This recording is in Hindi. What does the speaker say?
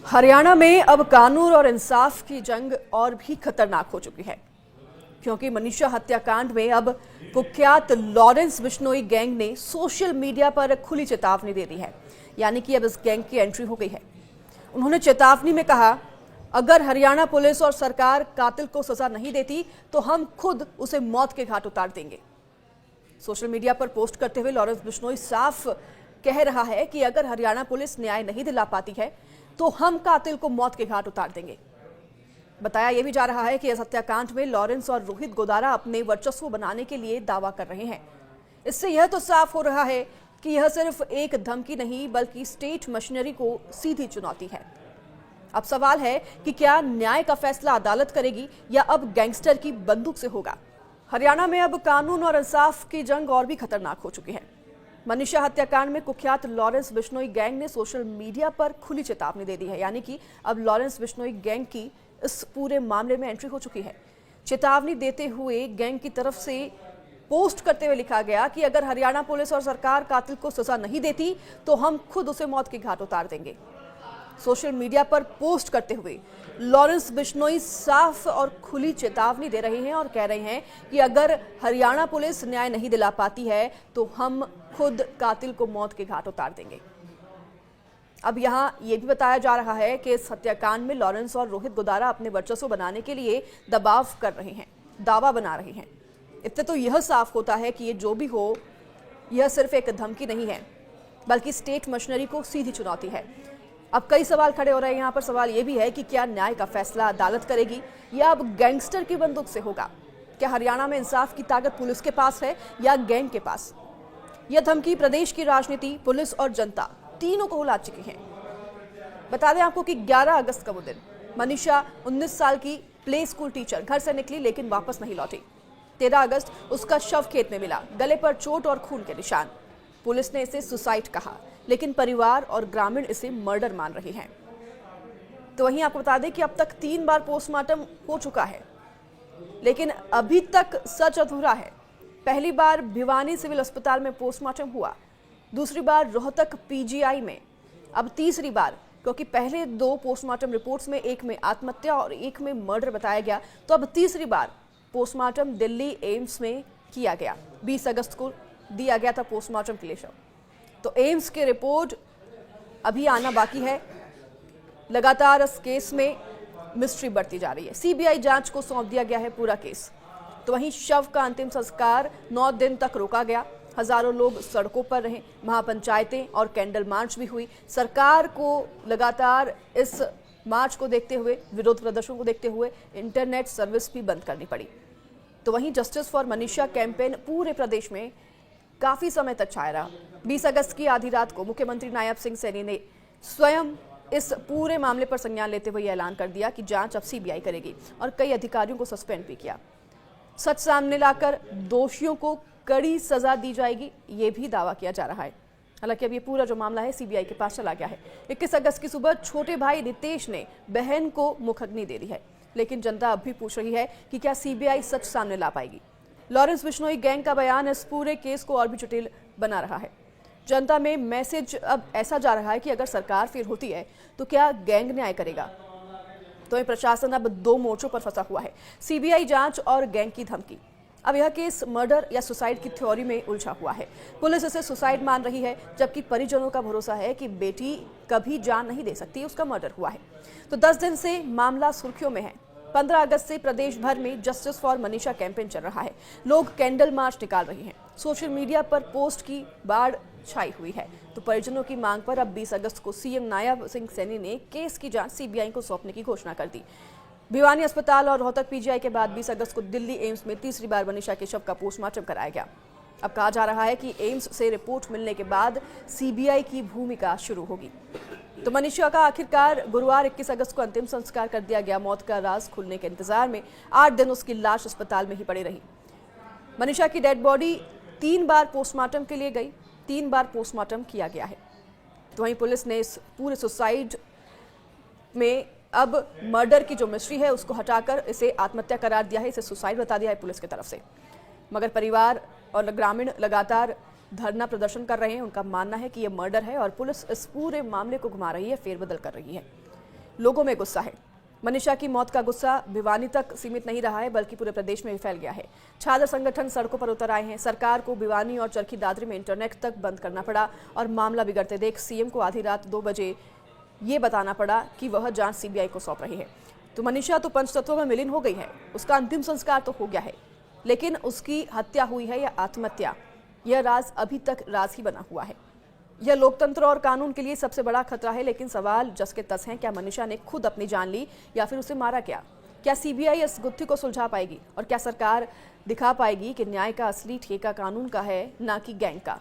हरियाणा में अब कानून और इंसाफ की जंग और भी खतरनाक हो चुकी है, क्योंकि मनीषा हत्याकांड में अब कुख्यात लॉरेंस बिश्नोई गैंग ने सोशल मीडिया पर खुली चेतावनी दे दी है। यानी कि अब इस गैंग की एंट्री हो गई है। उन्होंने चेतावनी में कहा, अगर हरियाणा पुलिस और सरकार कातिल को सजा नहीं देती तो हम खुद उसे मौत के घाट उतार देंगे। सोशल मीडिया पर पोस्ट करते हुए लॉरेंस बिश्नोई साफ कह रहा है कि अगर हरियाणा पुलिस न्याय नहीं दिला पाती है तो हम कातिल को मौत के घाट उतार देंगे। बताया यह भी जा रहा है कि इस हत्याकांड में लॉरेंस और रोहित गोदारा अपने वर्चस्व बनाने के लिए दावा कर रहे हैं। इससे यह तो साफ हो रहा है कि यह सिर्फ एक धमकी नहीं बल्कि स्टेट मशीनरी को सीधी चुनौती है। अब सवाल है कि क्या न्याय का फैसला अदालत करेगी या अब गैंगस्टर की बंदूक से होगा। हरियाणा में अब कानून और इंसाफ की जंग और भी खतरनाक हो चुकी है। मनीषा हत्याकांड में कुख्यात लॉरेंस बिश्नोई गैंग ने सोशल मीडिया पर खुली चेतावनी दे दी है। यानी कि अब लॉरेंस बिश्नोई गैंग की इस पूरे मामले में एंट्री हो चुकी है। चेतावनी देते हुए गैंग की तरफ से पोस्ट करते हुए लिखा गया कि अगर हरियाणा पुलिस और सरकार कातिल को सजा नहीं देती तो हम खुद उसे मौत के घाट उतार देंगे। सोशल मीडिया पर पोस्ट करते हुए लॉरेंस बिश्नोई साफ और खुली चेतावनी दे रहे हैं और कह रहे हैं कि अगर हरियाणा पुलिस न्याय नहीं दिला पाती है तो हम खुद कातिल को मौत के घाट उतार देंगे। अब यहां यह भी बताया जा रहा है कि इस हत्याकांड में लॉरेंस और रोहित गोदारा अपने वर्चस्व बनाने के लिए दबाव कर रहे हैं, दावा बना रहे हैं। इससे तो यह साफ होता है कि ये जो भी हो, यह सिर्फ एक धमकी नहीं है बल्कि स्टेट मशीनरी को सीधी चुनौती है। अब कई सवाल खड़े हो रहे हैं। यहाँ पर सवाल यह भी है कि क्या न्याय का फैसला अदालत करेगी या अब गैंगस्टर की बंदूक से होगा। क्या हरियाणा में इंसाफ की ताकत पुलिस के पास है या गैंग के पास। यह धमकी प्रदेश की राजनीति, पुलिस और जनता तीनों को हिला चुकी है। बता दें आपको कि 11 अगस्त का वो दिन, मनीषा 19 साल की प्ले स्कूल टीचर घर से निकली लेकिन वापस नहीं लौटी। 13 अगस्त उसका शव खेत में मिला, गले पर चोट और खून के निशान। पुलिस ने इसे सुसाइड कहा लेकिन परिवार और ग्रामीण इसे मर्डर मान रहे हैं। तो वहीं आपको बता दें कि अब तक 3 बार पोस्टमार्टम हो चुका है लेकिन अभी तक सच अधूरा है। पहली बार भिवानी सिविल अस्पताल में पोस्टमार्टम हुआ, दूसरी बार रोहतक पीजीआई में, अब तीसरी बार, क्योंकि पहले 2 पोस्टमार्टम रिपोर्ट्स में एक में आत्महत्या और एक में मर्डर बताया गया, तो अब तीसरी बार पोस्टमार्टम दिल्ली एम्स में किया गया। 20 अगस्त को दिया गया था पोस्टमार्टम के लिए शव। तो एम्स की रिपोर्ट अभी आना बाकी है। लगातार इस केस में मिस्ट्री बढ़ती जा रही है। सीबीआई जांच को सौंप दिया गया है पूरा केस। तो वहीं शव का अंतिम संस्कार 9 दिन तक रोका गया। हजारों लोग सड़कों पर रहे, महापंचायतें और कैंडल मार्च भी हुई। सरकार को लगातार इस मार्च को देखते हुए, विरोध प्रदर्शन को देखते हुए इंटरनेट सर्विस भी बंद करनी पड़ी। तो वहीं जस्टिस फॉर मनीषा कैंपेन पूरे प्रदेश में काफी समय तक छाया रहा। 20 अगस्त की आधी रात को मुख्यमंत्री नायब सिंह सैनी ने स्वयं इस पूरे मामले पर संज्ञान लेते हुए ऐलान कर दिया कि जांच अब सीबीआई करेगी और कई अधिकारियों को सस्पेंड भी किया। सच सामने लाकर दोषियों को कड़ी सजा दी जाएगी, ये भी दावा किया जा रहा है। हालांकि अब ये पूरा जो मामला है सीबीआई के पास चला गया है। 21 अगस्त की सुबह छोटे भाई रितेश ने बहन को मुखग्नि दे दी है, लेकिन जनता अब भी पूछ रही है कि क्या सीबीआई सच सामने ला पाएगी। लॉरेंस बिश्नोई गैंग का बयान इस पूरे केस को और भी जटिल बना रहा है। जनता में मैसेज अब ऐसा जा रहा है कि अगर सरकार फिर होती है तो क्या गैंग न्याय करेगा। तो ये प्रशासन अब 2 मोर्चों पर फंसा हुआ है, सीबीआई जांच और गैंग की धमकी। अब यह केस मर्डर या सुसाइड की थ्योरी में उलझा हुआ है। पुलिस इसे सुसाइड मान रही है, जबकि परिजनों का भरोसा है कि बेटी कभी जान नहीं दे सकती, उसका मर्डर हुआ है। तो 10 दिन से मामला सुर्खियों में है। 15 अगस्त से प्रदेश भर में जस्टिस फॉर मनीषा कैंपेन चल रहा है। लोग कैंडल मार्च निकाल रहे हैं। सोशल मीडिया पर पोस्ट की बाढ़ छाई हुई है। तो परिजनों की मांग पर अब 20 अगस्त को सीएम नायब सिंह सैनी ने केस की जांच सीबीआई को सौंपने की घोषणा कर दी। भिवानी अस्पताल और रोहतक पीजीआई के बाद 20 अगस्त को दिल्ली एम्स में तीसरी बार मनीषा के शव का पोस्टमार्टम कराया गया। अब कहा जा रहा है कि एम्स से रिपोर्ट मिलने के बाद सीबीआई की भूमिका शुरू होगी। तो मनीषा का आखिरकार गुरुवार 21 अगस्त को अंतिम संस्कार कर दिया गया। मौत का राज खुलने के इंतजार में 8 दिन उसकी लाश अस्पताल में ही पड़ी रही। मनीषा की डेड बॉडी 3 बार पोस्टमार्टम के लिए गई, 3 बार पोस्टमार्टम किया गया है। तो वहीं पुलिस ने इस पूरे सुसाइड में अब मर्डर की जो मिस्ट्री है उसको हटाकर इसे आत्महत्या करार दिया है, इसे सुसाइड बता दिया है पुलिस की तरफ से। मगर परिवार और ग्रामीण लगातार धरना प्रदर्शन कर रहे हैं। उनका मानना है कि यह मर्डर है और पुलिस इस पूरे मामले को घुमा रही है, फेरबदल कर रही है। लोगों में गुस्सा है। मनीषा की मौत का गुस्सा भिवानी तक सीमित नहीं रहा है, बल्कि पूरे प्रदेश में भी फैल गया है। छात्र संगठन सड़कों पर उतर आए हैं। सरकार को भिवानी और चरखी दादरी में इंटरनेट तक बंद करना पड़ा और मामला बिगड़ते देख सीएम को आधी रात 2 बजे ये बताना पड़ा कि वह जांच सीबीआई को सौंप रही है। तो मनीषा तो पंचतत्वों में विलीन हो गई है, उसका अंतिम संस्कार तो हो गया है, लेकिन उसकी हत्या हुई है या आत्महत्या, यह राज अभी तक राज ही बना हुआ है। यह लोकतंत्र और कानून के लिए सबसे बड़ा खतरा है। लेकिन सवाल जस के तस हैं, क्या मनीषा ने खुद अपनी जान ली या फिर उसे मारा गया? क्या सीबीआई इस गुत्थी को सुलझा पाएगी और क्या सरकार दिखा पाएगी कि न्याय का असली ठेका कानून का है, ना कि गैंग का?